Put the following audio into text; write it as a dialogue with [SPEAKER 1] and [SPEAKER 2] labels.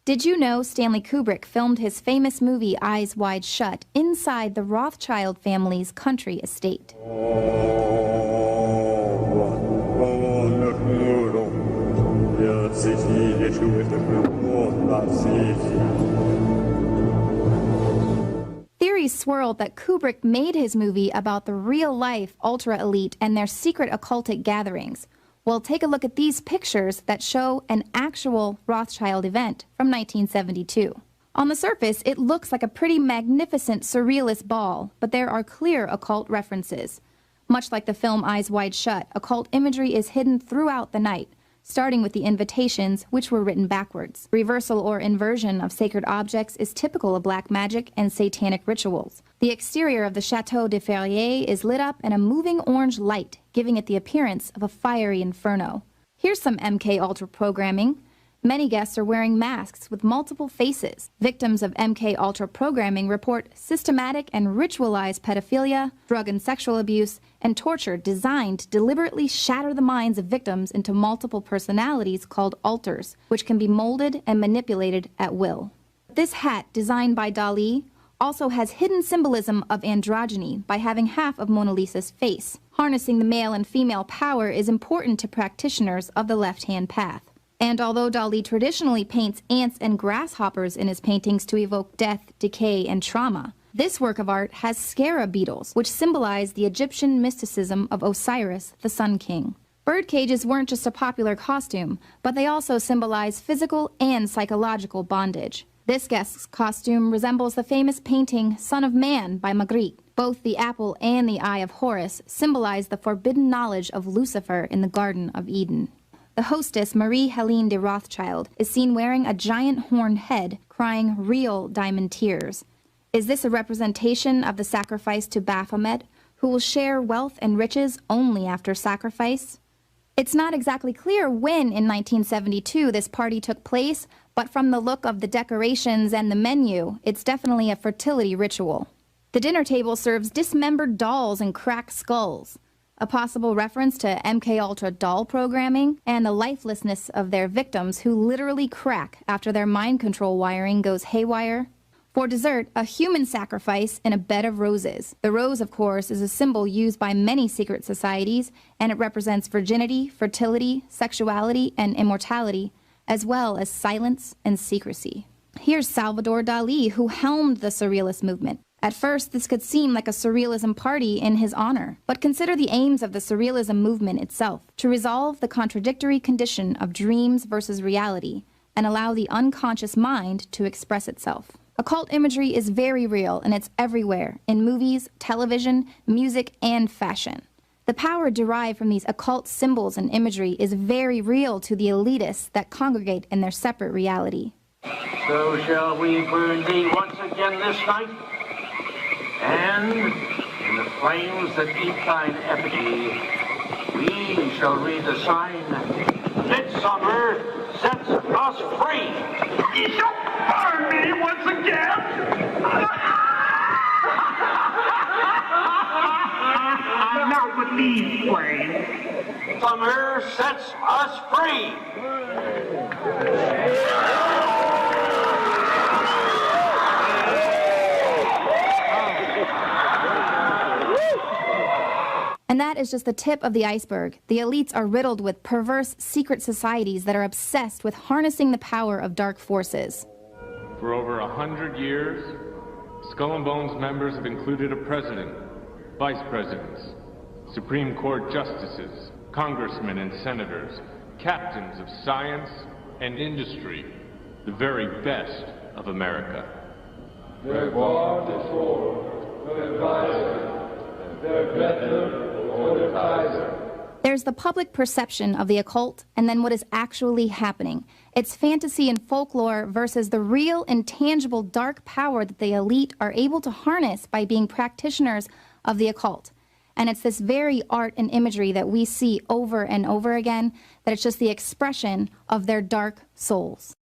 [SPEAKER 1] Did you know Stanley Kubrick filmed his famous movie Eyes Wide Shut inside the Rothschild family's country estate? Theories swirled that Kubrick made his movie about the real-life ultra-elite and their secret occultic gatherings. Well, take a look at these pictures that show an actual Rothschild event from 1972. On the surface, it looks like a pretty magnificent surrealist ball, but there are clear occult references. Much like the film Eyes Wide Shut, occult imagery is hidden throughout the night, starting with the invitations, which were written backwards. Reversal or inversion of sacred objects is typical of black magic and satanic rituals. The exterior of the Château de Ferrier is lit up in a moving orange light, giving it the appearance of a fiery inferno. Here's some MK Ultra programming. Many guests are wearing masks with multiple faces. Victims of MK Ultra programming report systematic and ritualized pedophilia, drug and sexual abuse, and torture designed to deliberately shatter the minds of victims into multiple personalities called alters, which can be molded and manipulated at will. This hat, designed by Dali, also has hidden symbolism of androgyny by having half of Mona Lisa's face. Harnessing the male and female power is important to practitioners of the left-hand path. And although Dali traditionally paints ants and grasshoppers in his paintings to evoke death, decay, and trauma, this work of art has scarab beetles, which symbolize the Egyptian mysticism of Osiris, the Sun King. Bird cages weren't just a popular costume, but they also symbolize physical and psychological bondage. This guest's costume resembles the famous painting Son of Man by Magritte. Both the apple and the eye of Horus symbolize the forbidden knowledge of Lucifer in the Garden of Eden. The hostess, Marie-Helene de Rothschild, is seen wearing a giant horned head, crying real diamond tears. Is this a representation of the sacrifice to Baphomet, who will share wealth and riches only after sacrifice? It's not exactly clear when in 1972 this party took place, but from the look of the decorations and the menu, it's definitely a fertility ritual. The dinner table serves dismembered dolls and cracked skulls, a possible reference to MK Ultra doll programming and the lifelessness of their victims who literally crack after their mind control wiring goes haywire. For dessert, a human sacrifice in a bed of roses. The rose, of course, is a symbol used by many secret societies, and it represents virginity, fertility, sexuality, and immortality, as well as silence and secrecy. Here's Salvador Dali, who helmed the Surrealist movement. At first, this could seem like a Surrealism party in his honor, but consider the aims of the Surrealism movement itself: to resolve the contradictory condition of dreams versus reality, and allow the unconscious mind to express itself. Occult imagery is very real, and it's everywhere, in movies, television, music, and fashion. The power derived from these occult symbols and imagery is very real to the elitists that congregate in their separate reality.
[SPEAKER 2] So shall we burn thee once again this night? And in the flames that eat thine effigy, we shall read the sign, Midsummer sets us free. Ye shall burn me once again?
[SPEAKER 3] Not with these flames.
[SPEAKER 2] Summer sets us free.
[SPEAKER 1] And that is just the tip of the iceberg. The elites are riddled with perverse secret societies that are obsessed with harnessing the power of dark forces.
[SPEAKER 4] For over 100 years, Skull and Bones members have included a president, vice presidents, Supreme Court justices, congressmen and senators, captains of science and industry, the very best of America.
[SPEAKER 5] Their guard is for their advisor, their better for their Kaiser.
[SPEAKER 1] There's the public perception of the occult, and then what is actually happening. It's fantasy and folklore versus the real, intangible, dark power that the elite are able to harness by being practitioners of the occult. And it's this very art and imagery that we see over and over again, that it's just the expression of their dark souls.